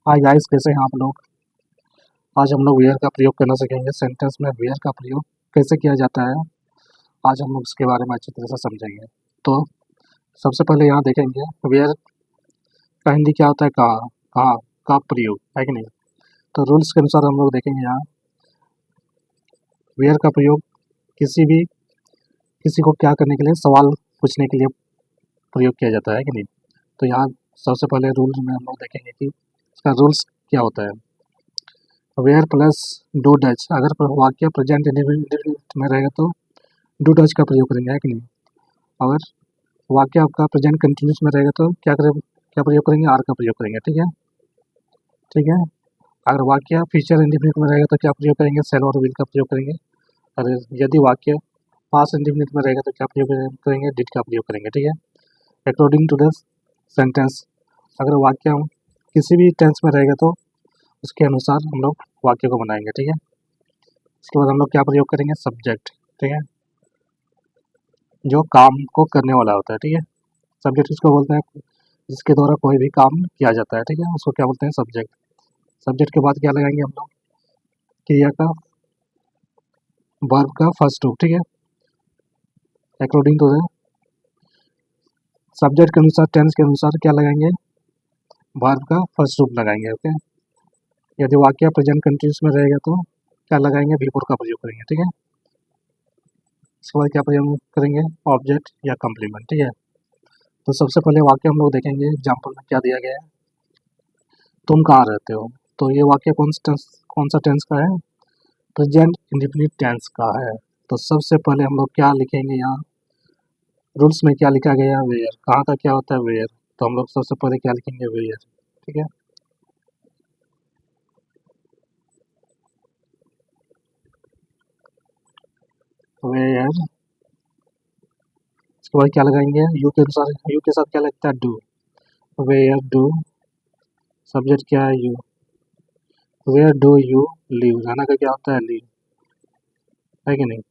Hi guys, कैसे हैं आप लोग। आज हम लोग वेयर का प्रयोग करना सीखेंगे। सेंटेंस में वेयर का प्रयोग कैसे किया जाता है, आज हम लोग इसके बारे में अच्छी तरह से समझेंगे। तो सबसे पहले यहाँ देखेंगे वेयर का हिंदी क्या होता है, कहाँ। कहाँ का प्रयोग है कि नहीं। तो रूल्स के अनुसार हम लोग देखेंगे यहाँ वेयर का प्रयोग किसी को क्या करने के लिए, सवाल पूछने के लिए प्रयोग किया जाता है कि नहीं। तो यहाँ सबसे पहले रूल में हम लोग देखेंगे कि इसका रूल्स क्या होता है। वेयर प्लस डू डच, अगर वाक्य प्रेजेंट इंडेफिनिट में रहेगा तो डू डच का प्रयोग करेंगे, है कि नहीं। अगर वाक्य आपका प्रेजेंट कंटिन्यूस में रहेगा तो क्या प्रयोग करेंगे, आर का प्रयोग करेंगे। ठीक है, ठीक है। अगर वाक्य फ्यूचर इंडेफिनिट में रहेगा तो क्या प्रयोग करेंगे, सेल और विल का प्रयोग करेंगे। और यदि वाक्य पास्ट इंडेफिनिट में रहेगा तो क्या प्रयोग करेंगे, डिड का प्रयोग करेंगे। ठीक है। अकॉर्डिंग टू द सेंटेंस, अगर वाक्य किसी भी टेंस में रहेगा तो उसके अनुसार हम लोग वाक्य को बनाएंगे। ठीक है। इसके बाद हम लोग क्या प्रयोग करेंगे, सब्जेक्ट। ठीक है, जो काम को करने वाला होता है। ठीक है, सब्जेक्ट इसको बोलते हैं जिसके द्वारा कोई भी काम किया जाता है। ठीक है, उसको क्या बोलते हैं, सब्जेक्ट। सब्जेक्ट के बाद क्या लगाएंगे हम लोग, क्रिया का, वर्ब का फर्स्ट रूप। ठीक है, अकॉर्डिंग टू द सब्जेक्ट के अनुसार, टेंस के अनुसार क्या लगाएंगे, वर्ब का फर्स्ट रूप लगाएंगे। ओके, यदि वाक्य प्रेजेंट कंटिन्यूस में रहेगा तो क्या लगाएंगे, बी फोर का प्रयोग करेंगे। ठीक है, इसके बाद क्या प्रयोग करेंगे, ऑब्जेक्ट या कम्प्लीमेंट। ठीक है, तो सबसे पहले वाक्य हम लोग देखेंगे, एग्जाम्पल में क्या दिया गया है, तुम कहाँ रहते हो। तो ये वाक्य कौन सा टेंस का है, प्रेजेंट इंडेफिनिट टेंस का है। तो सबसे पहले हम लोग क्या लिखेंगे, यहाँ रूल्स में क्या लिखा गया है, वेयर। कहाँ का क्या होता है, वेयर। तो हम लोग सबसे पहले क्या लिखेंगे, वेयर। ठीक है, वेयर। इसके बाद क्या लगाएंगे, यू के अनुसार, यू के साथ क्या लगता है, डू। वेयर डू, सब्जेक्ट क्या है, you. Where do you live, रहना का क्या होता है, लिव, है कि नहीं।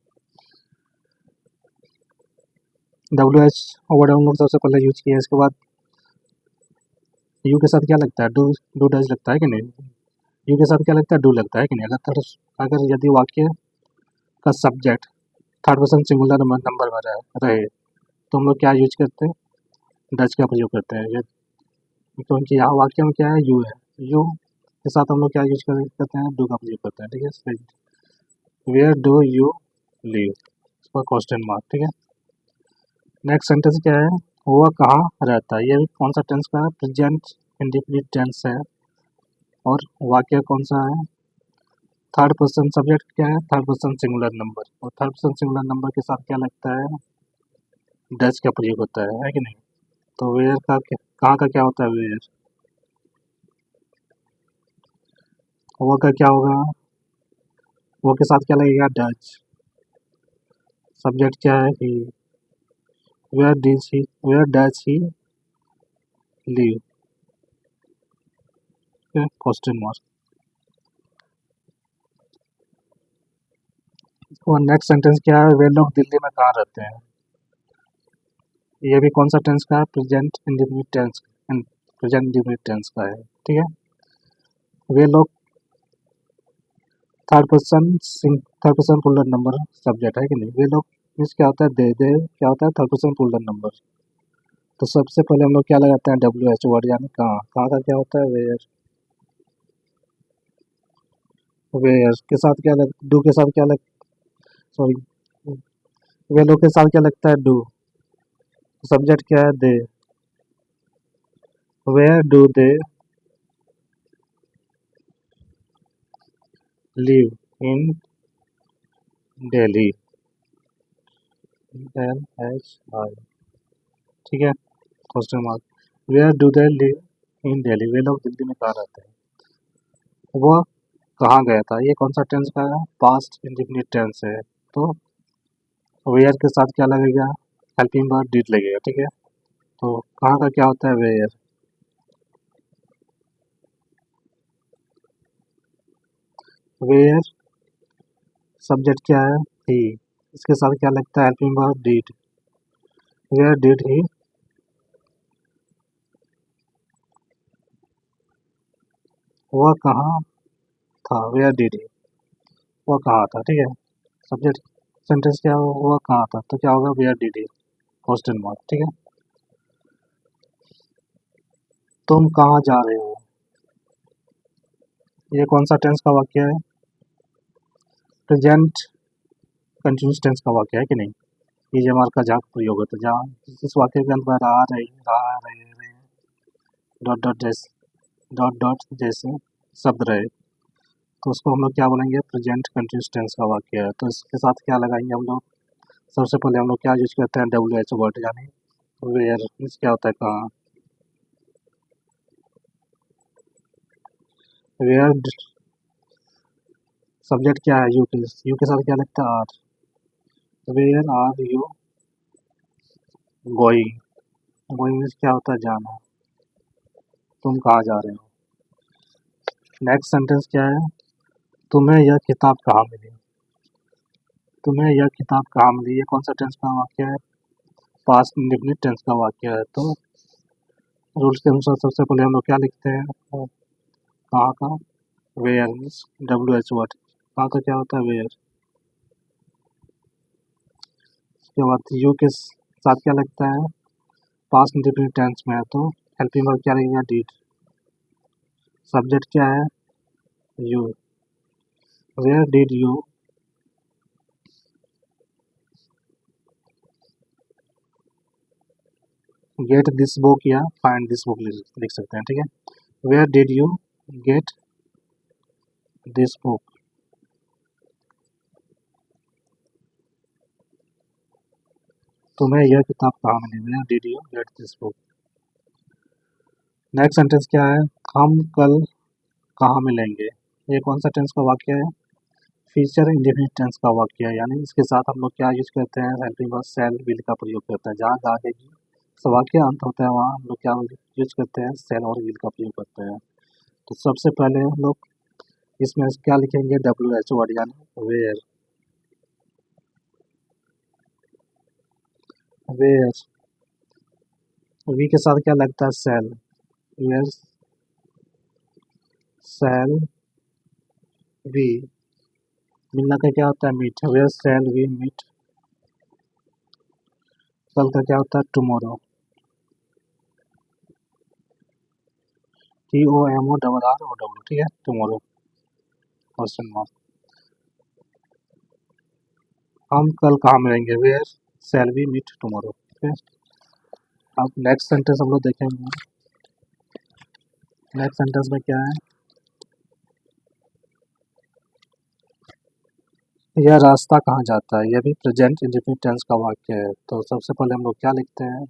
डब्ल्यू एच वर्ड हम लोग सबसे पहले यूज किया है। इसके बाद यू के साथ क्या लगता है, डू। डू डज लगता है कि नहीं। यू के साथ क्या लगता है, डू लगता है कि नहीं। अगर यदि वाक्य का subject third person singular number में रहे तो हम लोग क्या यूज करते हैं, डज का प्रयोग करते हैं। क्योंकि यहाँ वाक्य में क्या है, यू है। यू के साथ हम लोग क्या यूज करते हैं, डू का प्रयोग करते हैं। ठीक है, वेयर डू यू लिव, इसका क्वेश्चन मार्क। ठीक है, नेक्स्ट सेंटेंस क्या है, वह कहाँ रहता है। ये भी कौन सा टेंस का है, प्रेजेंट इंडेफिनिट टेंस है। और वाक्य कौन सा है, थर्ड पर्सन, सब्जेक्ट क्या है, थर्ड पर्सन सिंगुलर नंबर। और थर्ड पर्सन सिंगुलर नंबर के साथ क्या लगता है, डज का प्रयोग होता है कि नहीं। तो वेयर का कहाँ का क्या होता है, वेयर। वो का क्या होगा, वो के साथ क्या लगेगा, डज। सब्जेक्ट क्या है, he. Where does he live, question mark. और नेक्स्ट सेंटेंस क्या है, वे लोग दिल्ली में कहाँ रहते हैं। ये भी कौन सा टेंस का है, present indefinite tense, present indefinite tense का है। ठीक है, वे लोग third person plural number subject है कि नहीं। वे लोग मीन्स क्या होता है, दे क्या होता है, थर्ड पर्सन पुलर नंबर। तो सबसे पहले हम लोग क्या लगाते हैं, डब्ल्यू एच वर्ड, यानी कहाँ। कहाँ का क्या होता है, वेयर। वेयर के साथ क्या डू के साथ क्या सॉरी, वे लोग के साथ क्या लगता है, डू। सब्जेक्ट क्या है, they. Where do they live in Delhi, L H I. ठीक है, question mark. Where do they live in Delhi, वे लोग दिल्ली में कहाँ रहते हैं। वह कहाँ गया था, ये कौन सा टेंस का है, पास्ट इंडेफिनिट टेंस है। तो वेयर के साथ क्या लगेगा, हेल्पिंग वर्ब डिड लगेगा। ठीक है, तो कहाँ का क्या होता है, वेयर। वेयर सब्जेक्ट क्या है, ही। इसके साथ क्या लगता है, helping verb did. Where did he, वह कहाँ था, वेयर डिड ही, वह कहाँ था, ठीक है। सब्जेक्ट सेंटेंस क्या हो, वह कहाँ था, तो क्या होगा, where did he, question mark, ठीक है। तुम कहाँ जा रहे हो, ये कौन सा टेंस का वाक्य है, प्रेजेंट कंटिन्यूस टेंस का वाक्य है कि नहीं। ईजेमार का जहाँ प्रयोग होता है, जहाँ इस वाक्य के अंदर आ रही, रहा, रहे, डॉट डॉट जैसे, डॉट डॉट जैसे शब्द रहे, तो उसको हम लोग क्या बोलेंगे, प्रेजेंट कंटिन्यूस टेंस का वाक्य है। तो इसके साथ क्या लगाएंगे हम लोग, सबसे पहले हम लोग क्या यूज करते हैं, WH वर्ड, यानी वेयर, मीन्स क्या होता है, कहाँ, वेयर। सब्जेक्ट क्या है, यू के साथ क्या लगता है, are, where are you going, going means क्या होता है, जाना, तुम कहाँ जा रहे हो। नेक्स्ट सेंटेंस क्या है, तुम्हें यह किताब कहाँ मिली, तुम्हें यह किताब कहाँ मिली, ये कौन सा टेंस का वाक्य है, पास्ट इंडेफिनिट टेंस का वाक्य है। तो रूल्स के अनुसार सबसे पहले हम लोग क्या लिखते हैं, कहाँ का, वेयर मीन्स WH वर्ड, कहाँ का क्या होता है, वेयर। उसके बाद यू के साथ क्या लगता है, पास्ट इंडेफिनिट टेंस में है, तो हेल्पिंग वर्ब क्या लगेगा, डिड। सब्जेक्ट क्या है, you, where did you get this book, या फाइंड दिस बुक लिख सकते हैं, ठीक है। Where did you get this book, तुम्हें यह किताब कहाँ मिली, where did you get this book. Next sentence क्या है, हम कल कहाँ मिलेंगे, ये कौन सा टेंस का वाक्य है, फ्यूचर इंडेफिनिट टेंस का वाक्य है, यानी इसके साथ हम लोग क्या यूज करते हैं, हेल्पिंग वर्ब शैल विल का प्रयोग करते हैं। जहाँ जहाँ देखिए वाक्य अंत होता है, वहाँ हम लोग क्या यूज करते हैं, शैल और विल का प्रयोग करते हैं। तो सबसे पहले हम लोग इसमें क्या लिखेंगे, WH वर्ड, यानी वेयर, वेयर, वी के साथ क्या लगता है, शैल, वेयर शैल वी, मिलना का क्या होता है, meet, where shall we meet, कल का क्या होता है, टुमारो, TOMORROW, ठीक है, टुमारो, क्वेश्चन मार्क। हम कल कहाँ मिलेंगे, where shall we meet tomorrow, ठीक है। अब नेक्स्ट सेंटेंस हम लोग देखेंगे, नेक्स्ट सेंटेंस में क्या है, यह रास्ता कहाँ जाता है, यह भी प्रेजेंट इंडेफिनिट टेंस का वाक्य है। तो सबसे पहले हम लोग क्या लिखते हैं,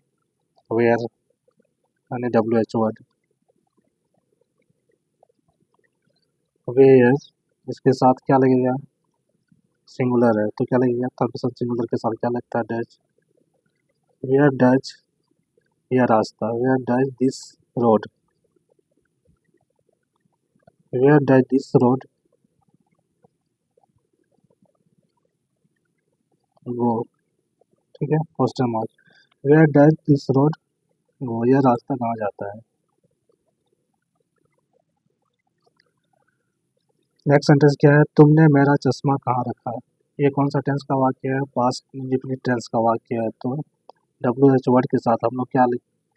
वेयर यानी WH वर्ड, वेयर, इसके साथ क्या लगेगा, सिंगुलर है, तो क्या लगेगा, थर्ड पर्सन सिंगुलर के साथ क्या लगता है, डच, वेयर डच, यह रास्ता, where does this road, where does this road go, ठीक है, question mark, where does this road go, यह रास्ता कहाँ जाता है। नेक्स्ट सेंटेंस क्या है, तुमने मेरा चश्मा कहाँ रखा, ये कौन सा टेंस का वाक्य है, पास्ट इंडेफिनिट टेंस का वाक्य है। तो WH वर्ड के साथ हम लोग क्या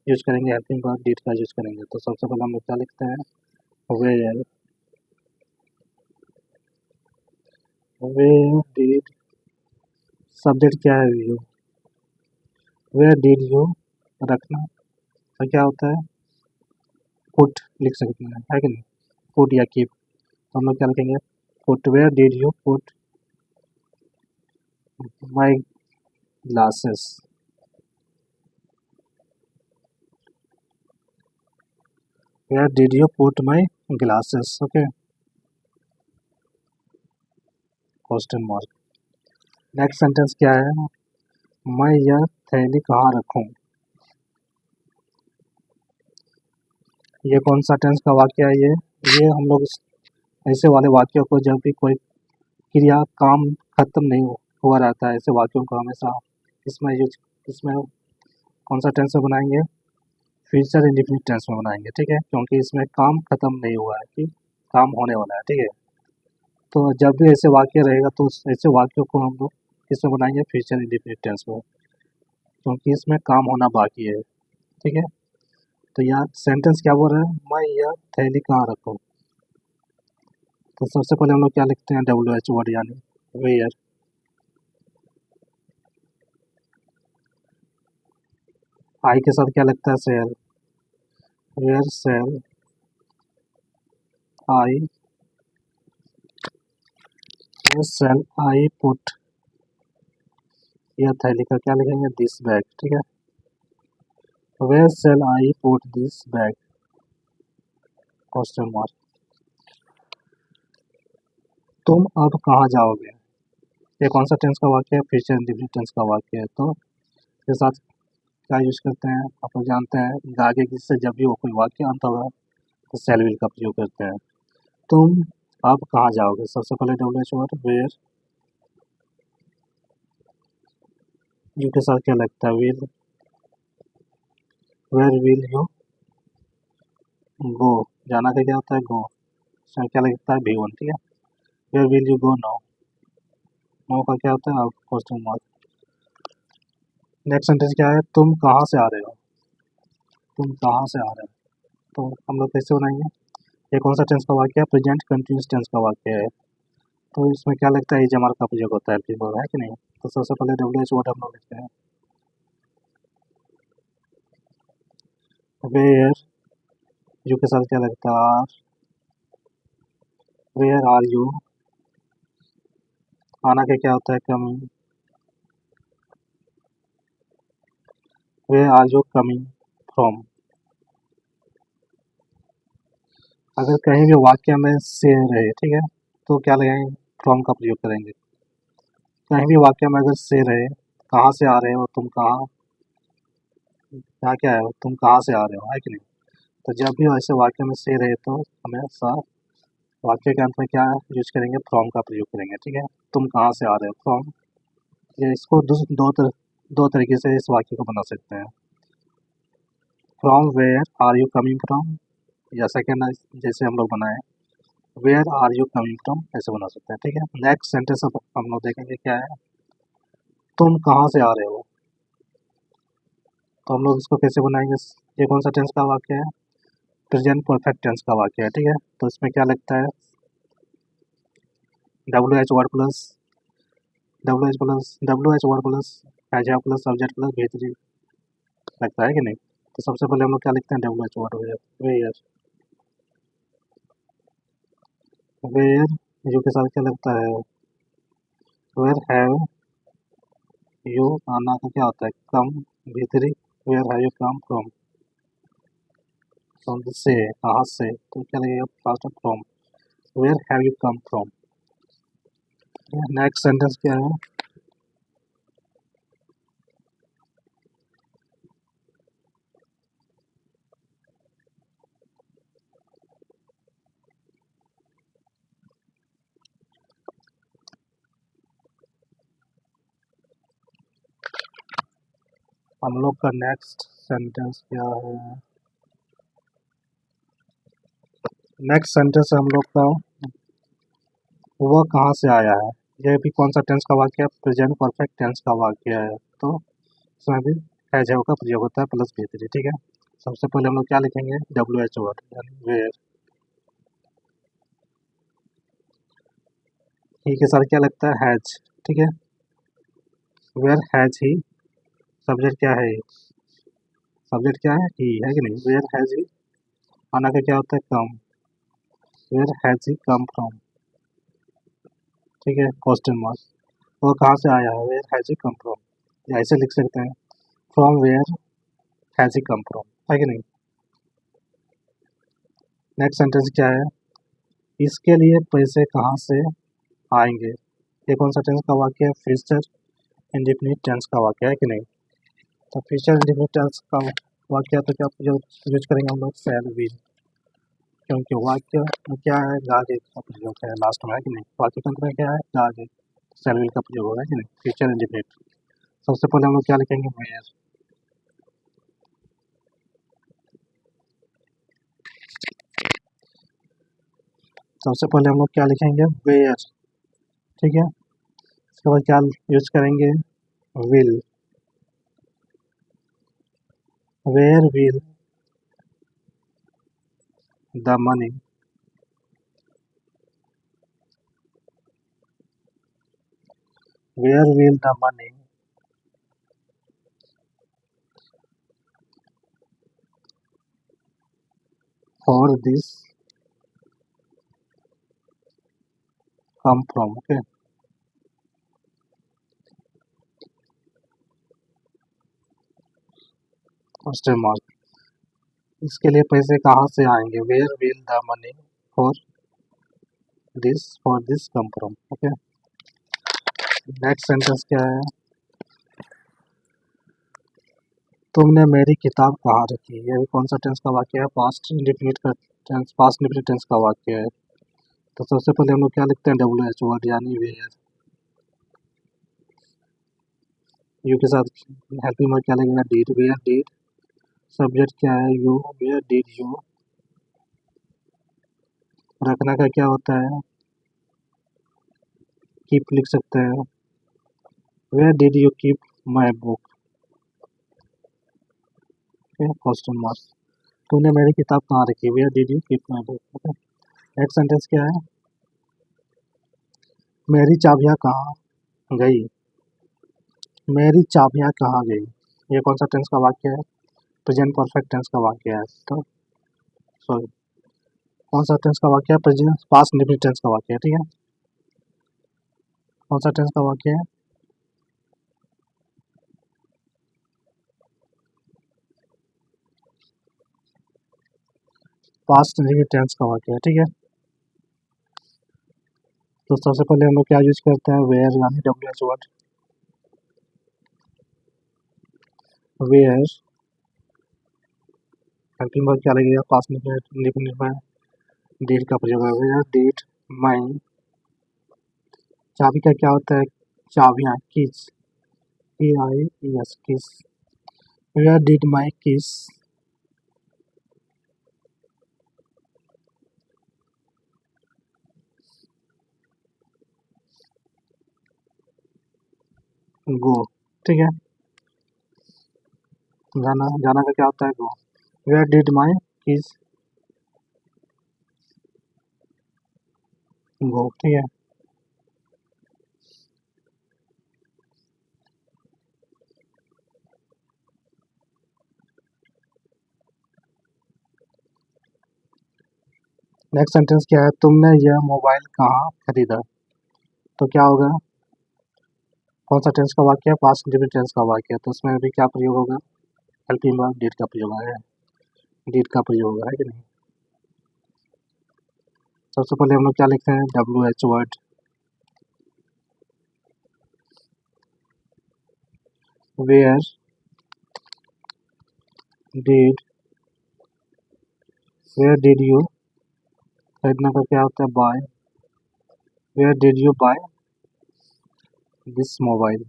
यूज करेंगे, हेल्पिंग वर्ब डिड का यूज करेंगे। तो सबसे पहले हम लोग क्या लिखते हैं, वेयर, वेयर डिड, सब्जेक्ट क्या है, यू, वेयर डिड यू रखना, तो क्या होता है, पुट लिख सकते हैं, है कि नहीं, पुट या कीप, तो हम लोग क्या लिखेंगे, put, where did you put my glasses, where did you put my glasses, okay, question mark. Next sentence क्या है, मैं यह थैली कहाँ रखूं, ये कौन सा टेंस का वाक्य है, ये हम लोग ऐसे वाले वाक्यों को, जब भी कोई क्रिया काम खत्म नहीं हुआ रहता है, ऐसे वाक्यों को हमेशा इसमें यूज, इसमें कौन सा टेंस में बनाएंगे, फ्यूचर इंडेफिनिट टेंस में बनाएंगे, ठीक है, क्योंकि इसमें काम खत्म नहीं हुआ है, ठीक। काम होने वाला है, ठीक है। तो जब भी ऐसे वाक्य रहेगा तो ऐसे वाक्यों को हम लोग किसमें बनाएंगे, फ्यूचर इंडेफिनिट टेंस में, क्योंकि इसमें काम होना बाकी है, ठीक है। तो यहाँ सेंटेंस क्या बोल रहा है, मैं यह थैली कहाँ रखूँ। तो सबसे पहले हम लोग क्या लिखते हैं, WH वर्ड यानी वेयर। आई के साथ क्या लगता है, shall. Where shall I, where shall I put, यह थैली का क्या लिखेंगे, दिस बैग, ठीक है। Where shall I put this bag, question mark. तुम अब कहाँ जाओगे, ये कौन सा टेंस का वाक्य है, फ्यूचर इंडेफिनिट टेंस का वाक्य है। तो इसके साथ क्या यूज करते हैं, आप लोग जानते हैं, आगे जिससे जब भी वो कोई वाक्य अंत होगा तो शैल विल का प्रयोग करते हैं। तुम अब कहाँ जाओगे, सबसे पहले WH वर्ड वेयर, यू के साथ क्या लगता है, will. Where will you go, जाना का क्या होता है, गो, इसमें क्या लगता है, V1, ठीक है। Where will you go now, now का क्या होता है, अब, क्वेश्चन मार्क। नेक्स्ट सेंटेंस क्या है, तुम कहाँ से आ रहे हो, तुम कहाँ से आ रहे हो। तो हम लोग कैसे बनाएंगे, ये कौन सा टेंस का वाक्य है, प्रेजेंट कंटिन्यूस टेंस का वाक्य है। तो इसमें क्या लगता है, जमर का प्रयोग होता है, है कि नहीं। तो सबसे पहले WH वर्ड हम लोग लिखते हैं, वेयर, यू के साथ क्या लगता है, आर। वेयर आर यू, आना के क्या होता है, coming. Where are you coming from. अगर कहीं भी वाक्य में से रहे, ठीक है, तो क्या लगाएंगे, फ्रॉम का प्रयोग करेंगे। कहीं भी वाक्य में अगर से रहे, कहाँ से आ रहे हो, तुम कहाँ, यहाँ क्या है, तुम कहाँ से आ रहे हो, है कि नहीं। तो जब भी ऐसे वाक्य में से रहे तो हमेशा वाक्य के अंत में क्या यूज करेंगे, फ्रॉम का प्रयोग करेंगे, ठीक है। तुम कहाँ से आ रहे हो, फ्रॉम। ये इसको दो तरीके से इस वाक्य को बना सकते हैं, from where are you coming from, या सेकेंड जैसे हम लोग बनाए, where are you coming from, ऐसे बना सकते हैं, ठीक है। नेक्स्ट सेंटेंस अब हम लोग देखेंगे क्या है, तुम कहाँ से आ रहे हो। तो हम लोग इसको कैसे बनाएंगे, ये कौन सा टेंस का वाक्य है, प्रेजेंट परफेक्ट टेंस का वाक्य है, ठीक है। तो इसमें क्या लगता है, WH word plus WH word plus as plus subject plus भीतरी लगता है कि नहीं। तो सबसे पहले हम लोग क्या लिखते हैं, WH word where, where, where, you के साथ क्या लगता है, वेयर हैव यू, आना का क्या होता है, कम, भीतरी, where have you come from, from से, कहाँ से, तो क्या लगेगा, fast from, where have you come from. Next sentence क्या है, हम लोग का नेक्स्ट सेंटेंस क्या है, नेक्स्ट सेंटेंस हम लोग का, वह कहाँ से आया है। यह भी कौन सा टेंस का वाक्य है, प्रेजेंट परफेक्ट टेंस का वाक्य है। तो इसमें भी हैज हैव का प्रयोग होता है प्लस भीतरी, ठीक है। सबसे पहले हम लोग क्या लिखेंगे, WH वर्ड यानी वेयर, ही के साथ क्या लगता है, हैज, ठीक है। वेयर हैज ही, सब्जेक्ट क्या है, सब्जेक्ट क्या है, ही, है कि नहीं। वेयर हैज ही, आना का क्या होता है, come, where has he come from, ठीक है, क्वेश्चन मार्क। वो कहाँ से आया है, where has he come from, या ऐसे लिख सकते हैं, from where has he come from, है कि नहीं। नेक्स्ट सेंटेंस क्या है, इसके लिए पैसे कहाँ से आएंगे। ये कौन सा टेंस का वाक्य है, फ्यूचर इंडेफिनिट टेंस का वाक्य है कि नहीं। तो फ्यूचर इंडेफिनिट टेंस का वाक्य है, तो क्या यूज करेंगे हम लोग, शैल विल, क्योंकि वाक्य में क्या है, गागे का प्रयोग है लास्ट में, है कि नहीं। वाक्य के अंत में क्या है, गागे, शैल विल का प्रयोग होगा कि नहीं, फ्यूचर इंडेफिनिट। सबसे पहले हम लोग क्या लिखेंगे, वेयर, सबसे पहले हम लोग क्या लिखेंगे, वेयर, ठीक है। इसके बाद क्या यूज करेंगे, will, where will the money, where will the money for this come from, okay. Question mark, इसके लिए पैसे कहाँ से आएंगे, where will the money for this come from, okay. Next sentence क्या है, तुमने मेरी किताब कहाँ रखी, ये भी कौन सा टेंस का वाक्य है, पास्ट इंडेफिनिट का टेंस, पास्ट इंडेफिनिट टेंस का वाक्य है। तो सबसे पहले हम लोग क्या लिखते हैं, WH वर्ड यानी वेयर, यू के साथ हेल्पिंग वर्ड क्या लगेगा, डिड, वेयर डिड, सब्जेक्ट क्या है, यू, वेयर डिड यू, रखना का क्या होता है, कीप लिख सकते हैं, where did you keep my book, question mark, तूने मेरी किताब कहाँ रखी, where did you keep my book, okay. Next sentence क्या है, मेरी चाबियाँ कहाँ गई, मेरी चाबियाँ कहाँ गई, ये कौन सा टेंस का वाक्य है, प्रेजेंट परफेक्ट टेंस का वाक्य है। तो सॉरी, कौन सा टेंस का वाक्य है, प्रेजेंट पास्ट इंडेफिनिट टेंस का वाक्य है, ठीक है। कौन सा टेंस का वाक्य है, पास्ट इंडेफिनिट टेंस का वाक्य है, ठीक है। तो सबसे पहले हम लोग क्या यूज करते हैं, वेयर यानी WH word, where helping word क्या लगेगा, पास्ट इंडेफिनिट में डिड का प्रयोग है, वेयर डिड माई, चाबी का क्या होता है, चाबियाँ, कीज, KIES, किस, वेयर डिड माई किस गो, ठीक है। जाना, जाना का क्या होता है, गो, वेयर डिड माई किस गो, ठीक है। नेक्स्ट सेंटेंस क्या है, तुमने यह मोबाइल कहाँ खरीदा, तो क्या होगा, कौन सा टेंस का वाक्य है, पास्ट इंडेफिनिट टेंस का वाक्य है, तो उसमें भी क्या प्रयोग होगा, हेल्पिंग वर्ब डिड का प्रयोग है, डिड का प्रयोग होगा, है कि नहीं। सबसे पहले हम लोग क्या लिखते हैं, WH word, where did, where did you, खरीदना का क्या होता है, buy, where did you buy this mobile,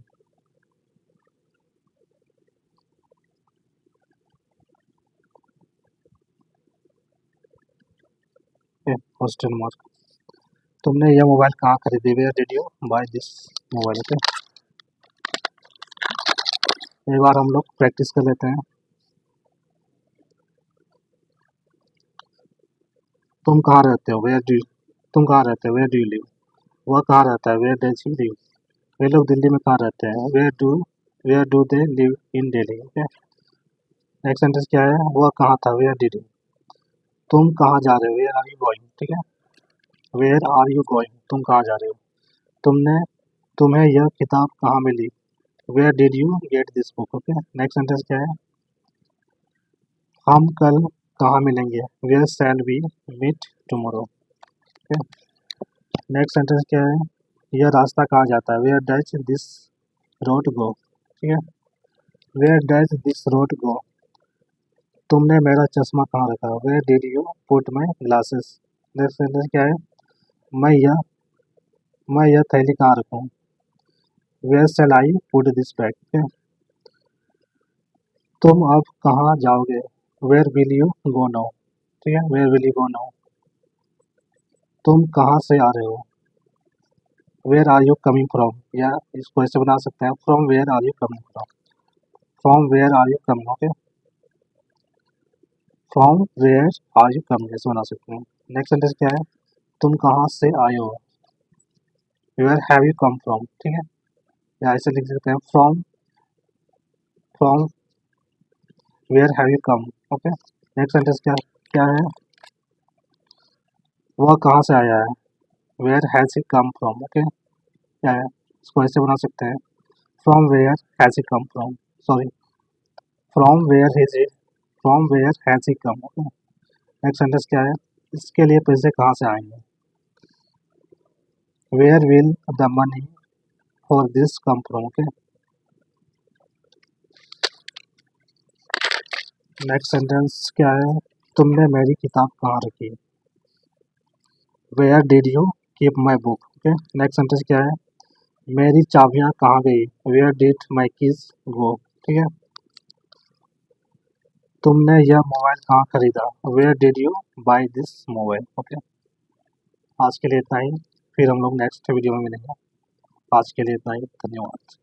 question mark, तुमने यह मोबाइल कहाँ खरीदी, where did you buy this mobile, okay. एक बार हम लोग प्रैक्टिस कर लेते हैं, तुम कहाँ रहते हो, वेयर डू, तुम कहाँ रहते हो, वेयर डू यू लिव, वह कहाँ रहता है, वेयर डज ही लिव, वे लोग दिल्ली में कहाँ रहते हैं, where do they live in Delhi, okay. Next sentence क्या है, वह कहाँ था, वेयर डिड ही, तुम कहाँ जा रहे हो, वेयर आर यू गोइंग, ठीक है, वेयर आर यू गोइंग, तुम कहाँ जा रहे हो, तुमने, तुम्हें यह किताब कहाँ मिली, where did you get this book, okay. Next sentence क्या है, हम कल कहाँ मिलेंगे, where shall we meet tomorrow, okay. Next sentence क्या है, यह रास्ता कहाँ जाता है, where does this road go, ठीक है, where does this road go, तुमने मेरा चश्मा कहाँ रखा, where did you put my glasses, next sentence क्या है, मैं यह मैं यह थैली कहाँ रखूँ, where shell I put this bag, ठीक है। तुम अब कहाँ जाओगे, where will you go now, ठीक है, where will you go now, तुम कहाँ से आ रहे हो? Where are you coming from? या इसको ऐसे बना सकते हैं, from where are you coming from. From where are you coming, okay. From where are you coming ऐसे बना सकते हैं। नेक्स्ट सेंटेंस क्या है? तुम कहाँ से आए हो? Where have you come from, ठीक है। या ऐसे लिख सकते हैं, from from where have you come, okay. Next sentence क्या क्या है? वह कहाँ से आया है? Where has he come from, okay. क्या है? इसको ऐसे बना सकते हैं, from where has he come from, sorry, from where has he from where has he come, okay. Next sentence क्या है? इसके लिए पैसे कहाँ से आएंगे? Where will the money for this come from, okay. Next sentence क्या है? तुमने मेरी किताब कहाँ रखी? Where did you keep my book, okay. Next sentence क्या है? मेरी चाबियाँ कहाँ गई? Where did my keys go, ठीक है। तुमने यह मोबाइल कहाँ खरीदा? Where did you buy this mobile, okay. आज के लिए इतना ही, फिर हम लोग नेक्स्ट वीडियो में मिलेंगे। आज के लिए इतना ही, धन्यवाद।